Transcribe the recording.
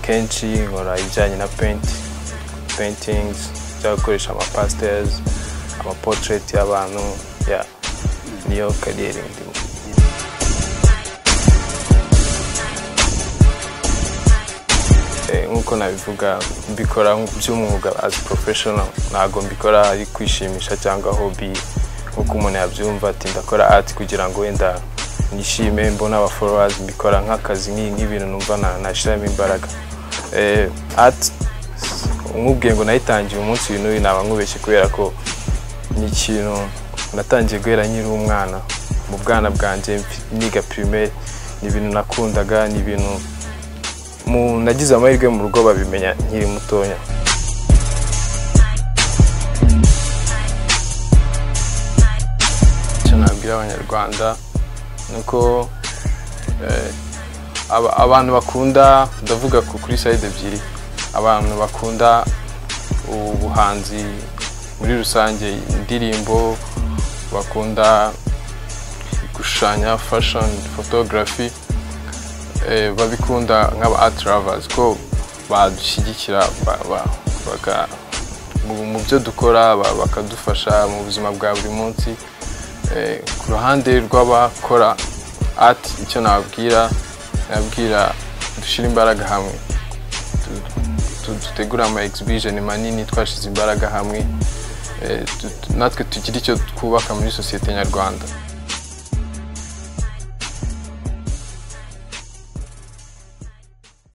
kenshi nkora ibijyanye na paintings cyangwa gukoresha pastels portrait y'abantu niyo career ndimo. Nkuko nabivuga mbikora by'umwuga as professional, ntago mbikora ari kwishimisha cyangwa hobby nkuko umuntu yabyumva ati ndakora art kugira ngo wenda nishime mbona aba followers. Mbikora nk'akazi nk'ibintu numva nashiramo imbaraga. Art nkubwiye ngo nayitangiye umunsi w'intuyi naba nkubeshye kubera ko ni ikintu natangiye guhera nkiri umwana. Mu bwana bwanjye niga primaire, ni ibintu nakundaga, ni ibintu nagize amahirwe mu rugo babimenya nkiri mutonya. Icyo nabwira abanyarwanda nuko abantu bakunda, ndavuga kuri side ebyiri, abantu bakunda ubuhanzi muri rusange, indirimbo, bakunda gushushanya, fashion, photography, babikunda nk'aba art lovers ko badushyigikira mu byo dukora, bakadufasha mu buzima bwa buri munsi. Ku ruhande rw'abakora art, icyo nabwira dushyira imbaraga hamwe, dutegura ama exhibition manini, twashize imbaraga hamwe, natwe tugira icyo twubaka muri societe nyarwanda.